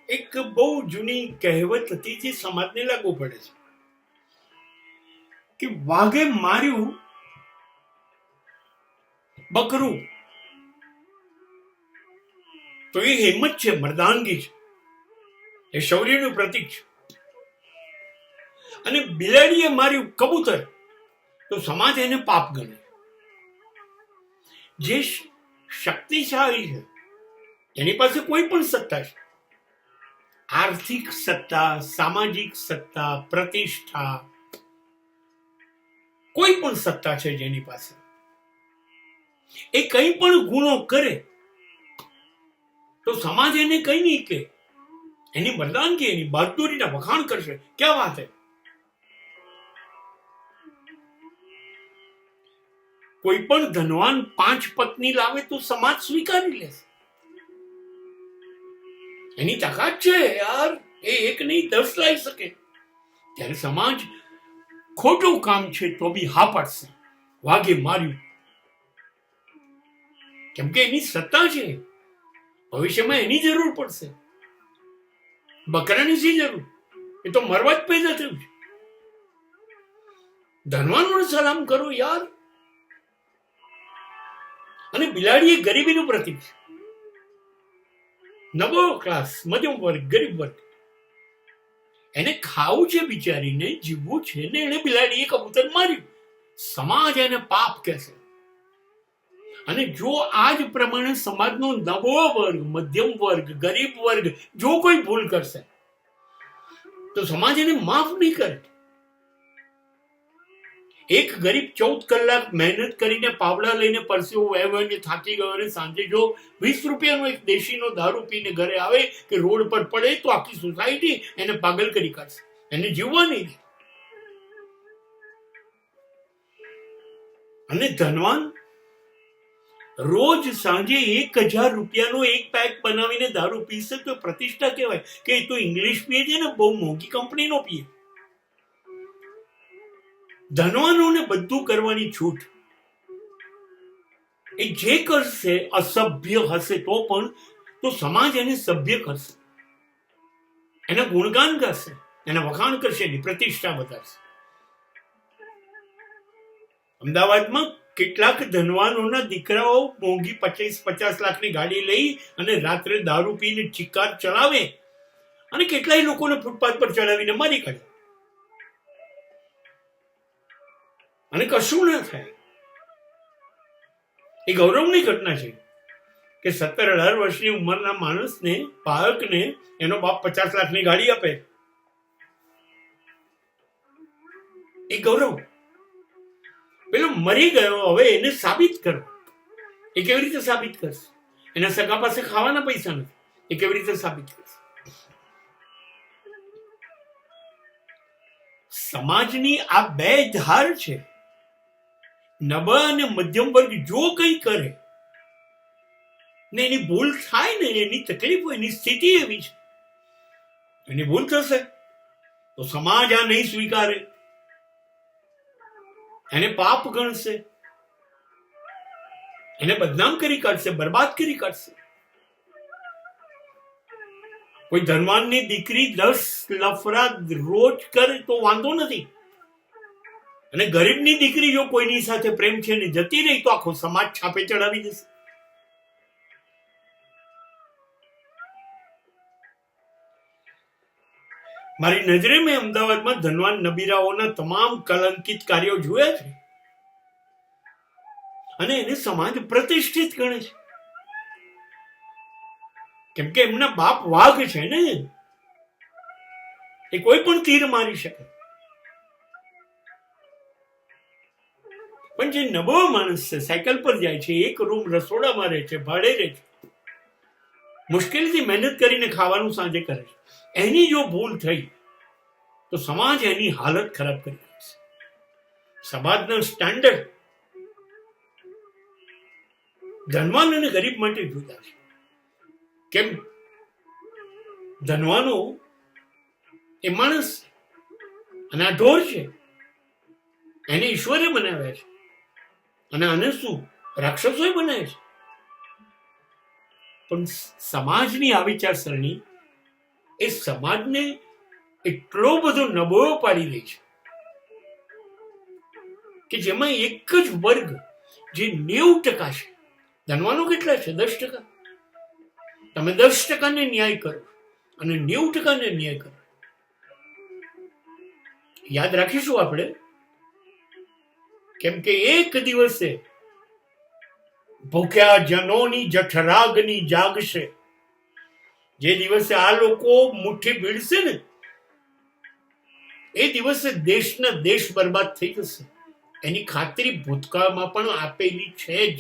એક બહુ જૂની કહેવત હતી જે સમાજને લાગુ પડે છે કે વાઘે માર્યું બકરું તો એ હિંમત છે, મર્દાનગી છે, એ શૌર્યનું પ્રતીક છે. અને બિલાડીએ માર્યું કબૂતર તો સમાજ એને પાપ ગણે. જે શક્તિશાળી છે એની પાસે કોઈ પણ સત્તા છે, આર્થિક સત્તા, સામાજિક સત્તા, પ્રતિષ્ઠા, કોઈ પણ સત્તા છે જેની પાસે, એ કંઈ પણ ગુનો કરે તો સમાજ એને કઈ નહીં કે, એની મર્દાનગી, એની બહાદુરીના વખાણ કરશે. ક્યાં વાત હે. કોઈ પણ ધનવાન 5 પત્ની લાવે તો સમાજ સ્વીકારી લેશે. એની તાકાત છે યાર, એ એક નહીં 10 લાવી શકે. ત્યારે સમાજ ખોટું કામ છે તો બી હા પાડશે. વાઘે માર્યું કેમ કે એની સત્તા છે, ભવિષ્યમાં એની જરૂર પડશે. બકરાની શી જરૂર, એ તો મરવા જ પેદા થયું છે. ધનવાનોને સલામ કરો યાર. અને બિલાડી એ ગરીબીનું પ્રતીક છે. નબળો ક્લાસ, મધ્યમ વર્ગ, ગરીબ વર્ગ, એને ખાવું છે, બિચારીને જીવવું છે ને એને બિલાડીએ કબૂતર માર્યું. સમાજ એને પાપ કહેશે. અને જો આ જ પ્રમાણે સમાજનો નબળો વર્ગ, મધ્યમ વર્ગ, ગરીબ વર્ગ જો કોઈ ભૂલ કરશે તો સમાજ એને માફ નહીં કરે. એક ગરીબ 14 કલાક મહેનત કરીને પાવડા લઈને પરસેવો વહેવાઈને થાકી ગયો અને સાંજે જો 20 રૂપિયાનો એક દેશીનો દારૂ પીને ઘરે આવે કે રોડ પર પડે તો આખી સોસાયટી એને પાગલ કરી કાઢશે, એને જીવવા નહીં. અને ધનવાન રોજ સાંજે 1000 રૂપિયાનો એક પેક બનાવીને દારૂ પીશે તો પ્રતિષ્ઠા કહેવાય કે એ તો ઇંગ્લિશ પીએ છે ને, બહુ મોંઘી કંપનીનો પીએ. ધનવાનોને બધું કરવાની છૂટ. એ જે કરશે અસભ્ય હશે તો પણ તો સમાજ એને સભ્ય કરશે, એના ગુણગાન કરશે, એના વખાણ કરશે, એની પ્રતિષ્ઠા વધારશે. અમદાવાદમાં કેટલાક ધનવાનોના દીકરાઓ મોંઘી 50 લાખની ગાડી લઈ અને રાત્રે દારૂ પીને ચિકાર ચલાવે અને કેટલાય લોકોને ફૂટપાથ પર ચડાવીને મારી કાઢે અને કશું ના થાય. એ ગૌરવની ઘટના છે કે 17-18 વર્ષની ઉંમરના માણસને, બાળકને એનો બાપ 50 લાખની ગાડી આપે. એ ગૌરવ. પેલો મરી ગયો, હવે એને સાબિત કરો. એ કેવી રીતે સાબિત કરશે? એના સગા પાસે ખાવાના પૈસા નથી, એ કેવી રીતે સાબિત કરશે? સમાજની આ બે ધાર છે. નબળા અને મધ્યમ વર્ગ જો કંઈ કરે ને એની ભૂલ થાય ને, એની તકલીફ હોય, એની સ્થિતિ એવી છે, એની ભૂલ થશે તો સમાજ આ નહીં સ્વીકારે, એને પાપ ગણશે, એને બદનામ કરી કાઢશે, બરબાદ કરી કાઢશે. કોઈ ધનવાનની દીકરી 10 લફરા રોજ કરે તો વાંધો નથી, અને ગરીબની દીકરી જો કોઈની સાથે પ્રેમ છે ને જતી રહી તો આખો સમાજ છાપે ચડાવી દેશે. મારી નજરે મેં અમદાવાદમાં ધનવાન નબીરાઓના તમામ કલંકિત કાર્યો જોયા છે અને એને સમાજ પ્રતિષ્ઠિત ગણે છે કેમ કે એમના બાપ વાઘ છે ને, એ કોઈ પણ તીર મારી શકે. પણ જે નબળો માણસ છે, સાયકલ પર જાય છે, એક રૂમ રસોડામાં રહે છે, ભાડે રહે છે, મુશ્કેલીથી મહેનત કરીને ખાવાનું સાંજે કરે છે, એની જો ભૂલ થઈ તો સમાજ એની હાલત ખરાબ કરી દેશે. સમાજના સ્ટેન્ડર્ડ ધનવાન અને ગરીબ માટે જુદા છે. કેમ? ધનવાનો એ માણસ અને આ ઢોર છે, એને ઈશ્વરે બનાવ્યા છે, અને આને શું રાક્ષસોએ બનાવે છે. પણ સમાજની આ વિચારસરણી એ સમાજને એટલો બધો નબળો પાડી રહી છે કે જેમાં એક જ વર્ગ જે 90% છે, ધનવાનો કેટલા છે? 10%. તમે 10%ને ન્યાય કરો અને 90%ને ન્યાય કરો. યાદ રાખીશું આપણે, કેમ કે એક દિવસે ભૂખ્યા જનોની જઠરાગ્નિ જાગશે. જે દિવસે આ લોકો મુઠ્ઠી ભીડશે ને, એ દિવસે દેશના દેશ બરબાદ થઈ જશે. એની ખાતરી ભૂતકાળમાં પણ આપેલી છે જ.